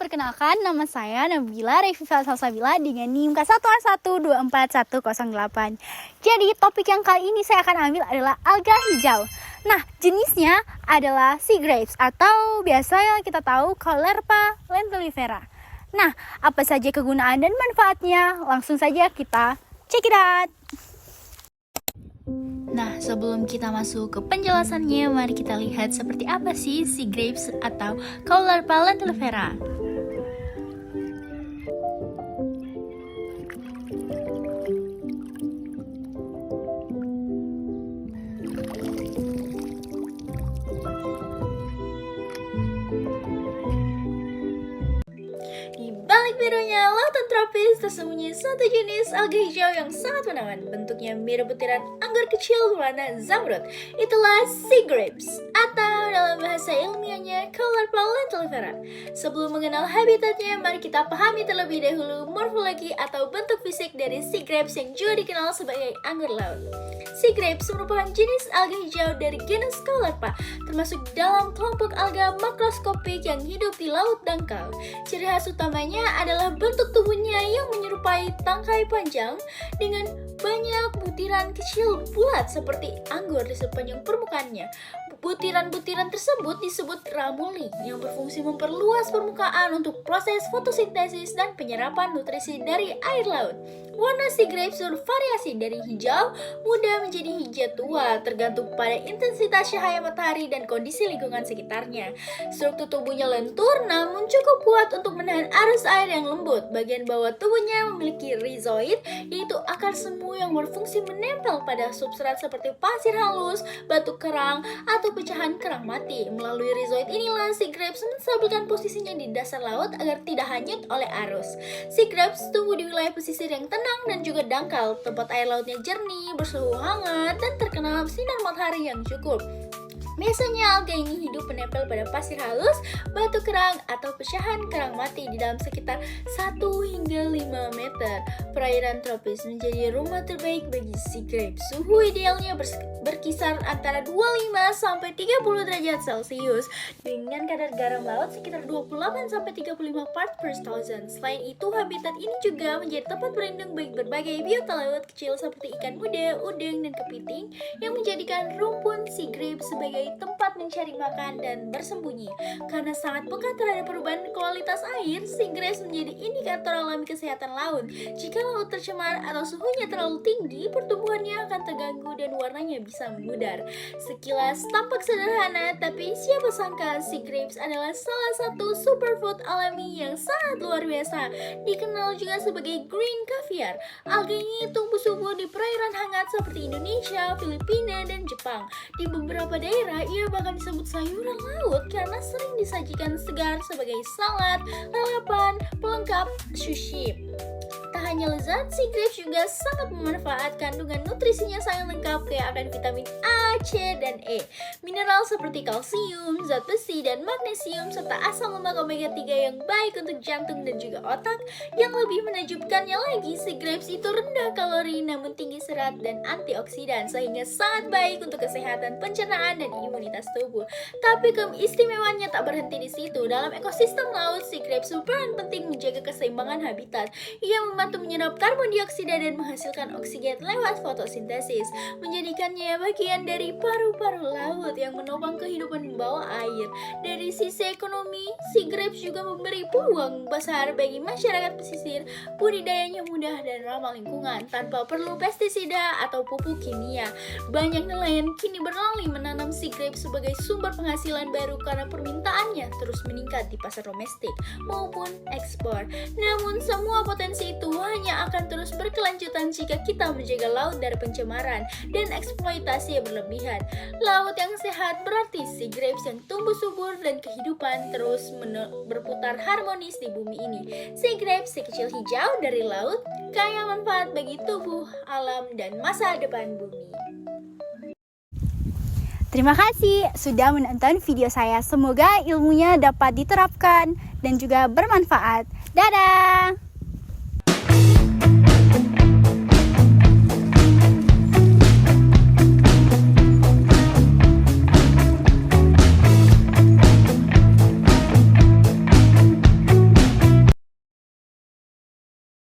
Perkenalkan, nama saya Nabila Reviva Salsabila dengan NIM K1124108. Jadi, topik yang kali ini saya akan ambil adalah alga hijau. Nah, jenisnya adalah sea grapes atau biasa kita tahu Caulerpa lentilifera. Nah, apa saja kegunaan dan manfaatnya? Langsung saja kita check it out. Nah, sebelum kita masuk ke penjelasannya, mari kita lihat seperti apa sih sea grapes atau Caulerpa lentilifera. Di balik birunya lautan tropis tersembunyi satu jenis alga hijau yang sangat menawan. Bentuknya mirip butiran anggur kecil berwarna zamrud. Itulah sea grapes atau dalam bahasa ilmiahnya Caulerpa lentilifera. Sebelum mengenal habitatnya, mari kita pahami terlebih dahulu morfologi atau bentuk fisik dari sea grapes yang juga dikenal sebagai anggur laut. Sea grapes merupakan jenis alga hijau dari genus Caulerpa, termasuk dalam kelompok alga makroskopik yang hidup di laut dangkal. Ciri khas utamanya adalah bentuk tubuhnya yang menyerupai tangkai panjang dengan banyak butiran kecil bulat seperti anggur di sepanjang permukaannya. Butiran-butiran tersebut disebut ramuli yang berfungsi memperluas permukaan untuk proses fotosintesis dan penyerapan nutrisi dari air laut. Warna sea grapes bervariasi dari hijau muda menjadi hijau tua tergantung pada intensitas cahaya matahari dan kondisi lingkungan sekitarnya. Struktur tubuhnya lentur namun cukup kuat untuk menahan arus air yang lembut. Bagian bawah tubuhnya memiliki rhizoid, yaitu akar semu yang berfungsi menempel pada substrat seperti pasir halus, batu kerang, atau pecahan kerang mati. Melalui rhizoid inilah sea grapes menstabilkan posisinya di dasar laut agar tidak hanyut oleh arus. Sea grapes tumbuh di wilayah pesisir yang tenang dan juga dangkal, tempat air lautnya jernih, bersuhu hangat, dan terkena sinar matahari yang cukup. Biasanya alga ini hidup menempel pada pasir halus, batu kerang, atau pecahan kerang mati di dalam sekitar 1 hingga 5 meter. Perairan tropis menjadi rumah terbaik bagi sea grapes. Suhu idealnya berkisar antara 25 sampai 30 derajat Celcius dengan kadar garam laut sekitar 28 sampai 35 part per thousand. Selain itu, habitat ini juga menjadi tempat berlindung bagi berbagai biota laut kecil seperti ikan muda, udang, dan kepiting yang menjadikan rumpun sea grapes sebagai tempat mencari makan dan bersembunyi. Karena sangat peka terhadap perubahan kualitas air, sea grapes menjadi indikator alami kesehatan laut. Jika laut tercemar atau suhunya terlalu tinggi, pertumbuhannya akan terganggu dan warnanya bisa memudar. Sekilas tampak sederhana, tapi siapa sangka sea grapes adalah salah satu superfood alami yang sangat luar biasa. Dikenal juga sebagai green caviar. Alga ini tumbuh subur di perairan hangat seperti Indonesia, Filipina, dan Jepang. Di beberapa daerah, ia bahkan disebut sayuran laut karena sering disajikan segar sebagai salad, lalapan, pelengkap sushi. Tak hanya lezat, sea grapes juga sangat bermanfaat. Kandungan nutrisinya sangat lengkap, kaya akan vitamin A, C, dan E, mineral seperti kalsium, zat besi, dan magnesium, serta asam lemak omega 3 yang baik untuk jantung dan juga otak. Yang lebih menakjubkannya lagi, sea grapes itu rendah kalori namun tinggi serat dan antioksidan, sehingga sangat baik untuk kesehatan pencernaan dan imunitas tubuh. Tapi keistimewaannya tak berhenti di situ. Dalam ekosistem laut, sea grapes berperan penting menjaga keseimbangan habitat. Ia membantu menyerap karbon dioksida dan menghasilkan oksigen lewat fotosintesis, menjadikannya bagian dari paru-paru laut yang menopang kehidupan di bawah air. Dari sisi ekonomi, sea grapes juga memberi peluang besar bagi masyarakat pesisir. Budidayanya mudah dan ramah lingkungan tanpa perlu pestisida atau pupuk kimia. Banyak nelayan kini beralih menanam sea grapes sebagai sumber penghasilan baru karena permintaannya terus meningkat di pasar domestik maupun ekspor. Namun semua potensi itu hanya akan terus berkelanjutan jika kita menjaga laut dari pencemaran dan eksploitasi yang berlebihan. Laut yang sehat berarti sea grapes yang tumbuh subur dan kehidupan terus berputar harmonis di bumi ini. Sea grapes sekecil hijau dari laut, kaya manfaat bagi tubuh, alam, dan masa depan bumi. Terima kasih sudah menonton video saya. Semoga ilmunya dapat diterapkan dan juga bermanfaat. Dadah!